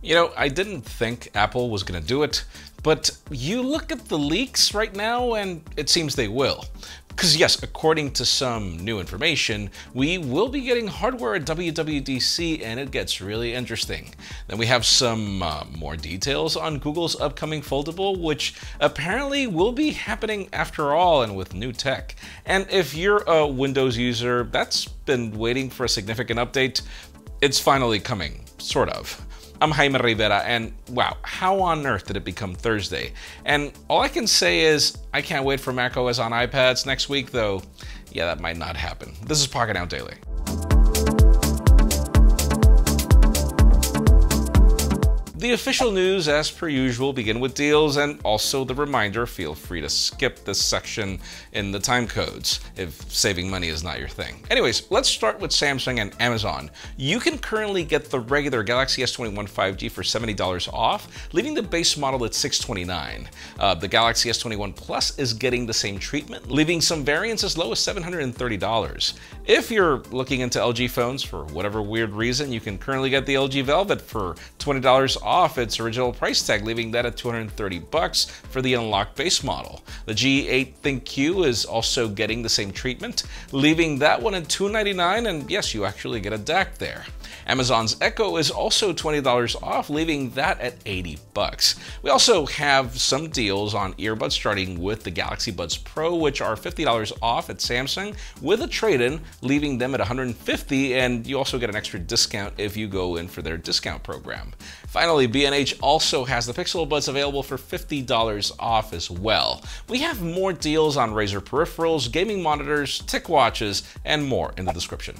You know, I didn't think Apple was going to do it, but you look at the leaks right now and it seems they will. Because yes, according to some new information, we will be getting hardware at WWDC and it gets really interesting. Then we have some more details on Google's upcoming foldable, which apparently will be happening after all and with new tech. And if you're a Windows user that's been waiting for a significant update, it's finally coming, sort of. I'm Jaime Rivera, and wow, how on earth did it become Thursday? And all I can say is, I can't wait for macOS on iPads next week, though, yeah, that might not happen. This is Pocketnow Daily. The official news, as per usual, begin with deals, and also the reminder, feel free to skip this section in the time codes if saving money is not your thing. Anyways, let's start with Samsung and Amazon. You can currently get the regular Galaxy S21 5G for $70 off, leaving the base model at $629. The Galaxy S21 Plus is getting the same treatment, leaving some variants as low as $730. If you're looking into LG phones for whatever weird reason, you can currently get the LG Velvet for $20 off its original price tag, leaving that at $230 for the unlocked base model. The G8 ThinQ is also getting the same treatment, leaving that one at $299, and yes, you actually get a DAC there. Amazon's Echo is also $20 off, leaving that at $80. We also have some deals on earbuds, starting with the Galaxy Buds Pro, which are $50 off at Samsung with a trade-in, leaving them at $150, and you also get an extra discount if you go in for their discount program. Finally, B&H also has the Pixel Buds available for $50 off as well. We have more deals on Razer peripherals, gaming monitors, TicWatches, and more in the description.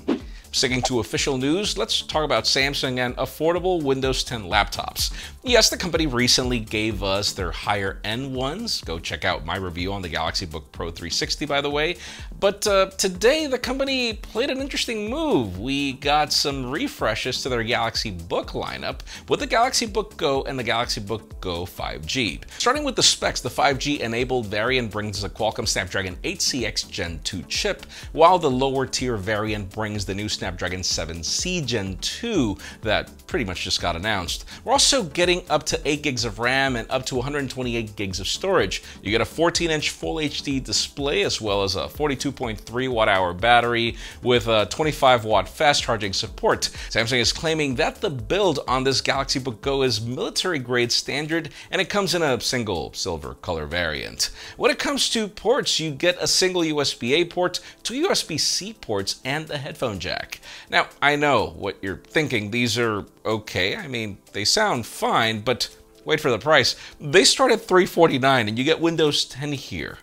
Sticking to official news, let's talk about Samsung and affordable Windows 10 laptops. Yes, the company recently gave us their higher-end ones. Go check out my review on the Galaxy Book Pro 360, by the way. But today, the company played an interesting move. We got some refreshes to their Galaxy Book lineup with the Galaxy Book Go and the Galaxy Book Go 5G. Starting with the specs, the 5G-enabled variant brings the Qualcomm Snapdragon 8CX Gen 2 chip, while the lower-tier variant brings the new Snapdragon 7C Gen 2 that pretty much just got announced. We're also getting up to 8 gigs of RAM and up to 128 gigs of storage. You get a 14-inch Full HD display as well as a 42.3 watt-hour battery with a 25-watt fast charging support. Samsung is claiming that the build on this Galaxy Book Go is military-grade standard, and it comes in a single silver color variant. When it comes to ports, you get a single USB-A port, 2 USB-C ports, and a headphone jack. Now, I know what you're thinking. These are okay. I mean, they sound fine, but wait for the price. They start at $349 and you get Windows 10 here.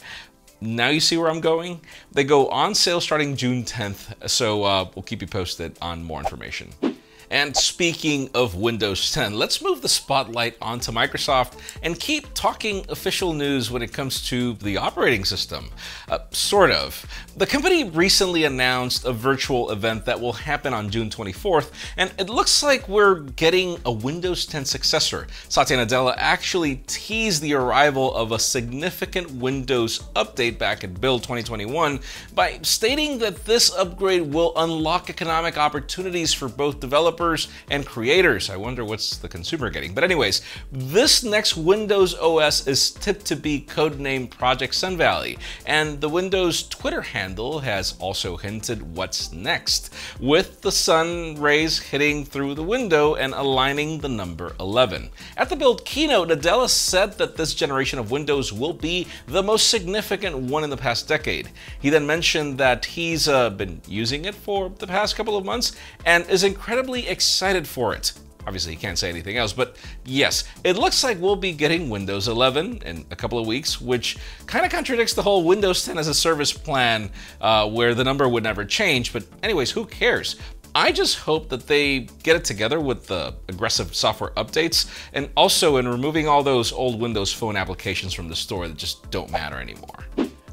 Now you see where I'm going? They go on sale starting June 10th, so we'll keep you posted on more information. And speaking of Windows 10, let's move the spotlight onto Microsoft and keep talking official news when it comes to the operating system. Sort of. The company recently announced a virtual event that will happen on June 24th, and it looks like we're getting a Windows 10 successor. Satya Nadella actually teased the arrival of a significant Windows update back at Build 2021 by stating that this upgrade will unlock economic opportunities for both developers and creators. I wonder what's the consumer getting. But anyways, this next Windows OS is tipped to be codenamed Project Sun Valley, and the Windows Twitter handle has also hinted what's next, with the sun rays hitting through the window and aligning the number 11. At the Build keynote, Nadella said that this generation of Windows will be the most significant one in the past decade. He then mentioned that he's been using it for the past couple of months and is incredibly excited for it. Obviously, he can't say anything else, but yes, it looks like we'll be getting Windows 11 in a couple of weeks, which kind of contradicts the whole Windows 10 as a service plan where the number would never change. But anyways, who cares? I just hope that they get it together with the aggressive software updates and also in removing all those old Windows Phone applications from the store that just don't matter anymore.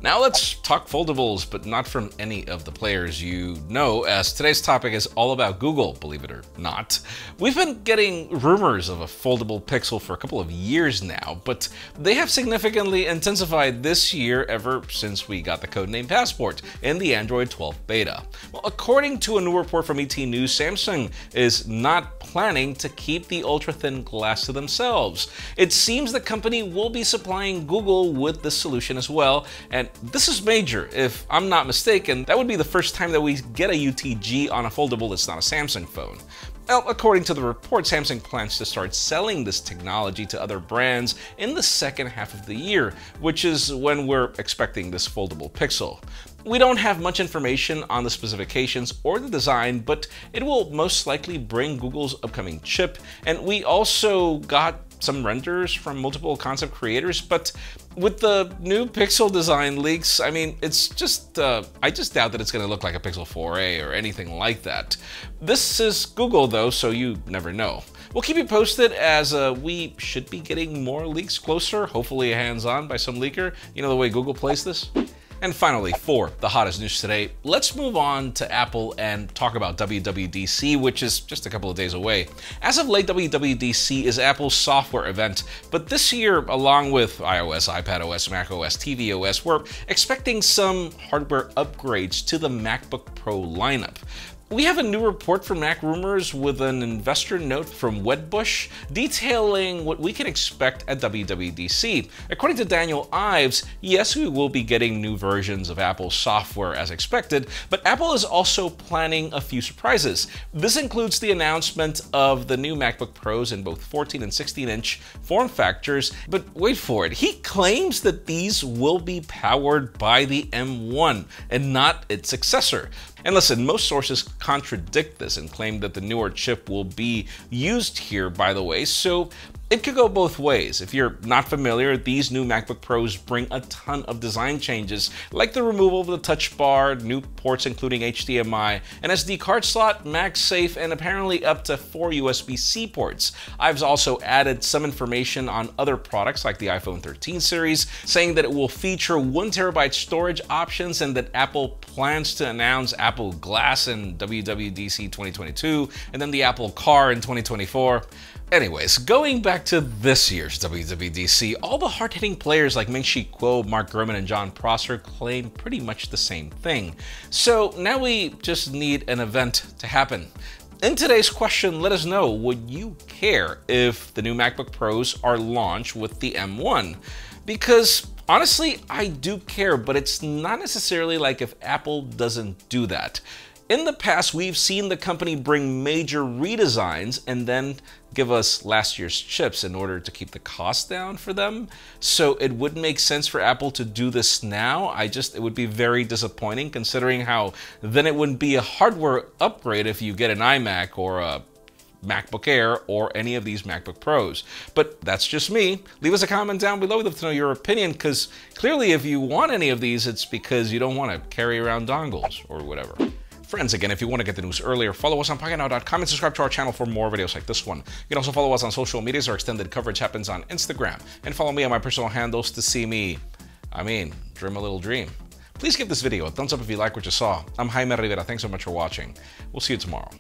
Now let's talk foldables, but not from any of the players you know, as today's topic is all about Google, believe it or not. We've been getting rumors of a foldable Pixel for a couple of years now, but they have significantly intensified this year ever since we got the codename Passport in the Android 12 beta. Well, according to a new report from ET News, Samsung is not planning to keep the ultra-thin glass to themselves. It seems the company will be supplying Google with this solution as well, and this is major. If I'm not mistaken, that would be the first time that we get a UTG on a foldable that's not a Samsung phone. Well, according to the report, Samsung plans to start selling this technology to other brands in the second half of the year, which is when we're expecting this foldable Pixel. We don't have much information on the specifications or the design, but it will most likely bring Google's upcoming chip, and we also got some renders from multiple concept creators, but with the new Pixel design leaks, I mean, it's just, I just doubt that it's going to look like a Pixel 4a or anything like that. This is Google though, so you never know. We'll keep you posted as we should be getting more leaks closer, hopefully hands-on by some leaker. You know the way Google plays this? And finally, for the hottest news today, let's move on to Apple and talk about WWDC, which is just a couple of days away. As of late, WWDC is Apple's software event, but this year, along with iOS, iPadOS, macOS, tvOS, we're expecting some hardware upgrades to the MacBook Pro lineup. We have a new report from Mac Rumors with an investor note from Wedbush detailing what we can expect at WWDC. According to Daniel Ives, yes, we will be getting new versions of Apple's software as expected, but Apple is also planning a few surprises. This includes the announcement of the new MacBook Pros in both 14 and 16-inch form factors, but wait for it, he claims that these will be powered by the M1 and not its successor. And listen, most sources contradict this and claim that the newer chip will be used here, by the way, so it could go both ways. If you're not familiar, these new MacBook Pros bring a ton of design changes, like the removal of the touch bar, new ports including HDMI, an SD card slot, MagSafe, and apparently up to 4 USB-C ports. I've also added some information on other products like the iPhone 13 series, saying that it will feature 1 TB storage options and that Apple plans to announce Apple Glass in WWDC 2022 and then the Apple Car in 2024. Anyways, going back to this year's WWDC, all the hard-hitting players like Ming-Chi Kuo, Mark Gurman, and Jon Prosser claim pretty much the same thing. So now we just need an event to happen. In today's question, let us know, would you care if the new MacBook Pros are launched with the M1? Because honestly, I do care, but it's not necessarily like if Apple doesn't do that. In the past, we've seen the company bring major redesigns and then give us last year's chips in order to keep the cost down for them. So it would make sense for Apple to do this now. It would be very disappointing considering how then it wouldn't be a hardware upgrade if you get an iMac or a MacBook Air or any of these MacBook Pros. But that's just me. Leave us a comment down below. We'd love to know your opinion, because clearly if you want any of these, it's because you don't want to carry around dongles or whatever. Friends, again, if you want to get the news earlier, follow us on PocketNow.com and subscribe to our channel for more videos like this one. You can also follow us on social medias. Our extended coverage happens on Instagram. And follow me on my personal handles to see me, dream a little dream. Please give this video a thumbs up if you like what you saw. I'm Jaime Rivera. Thanks so much for watching. We'll see you tomorrow.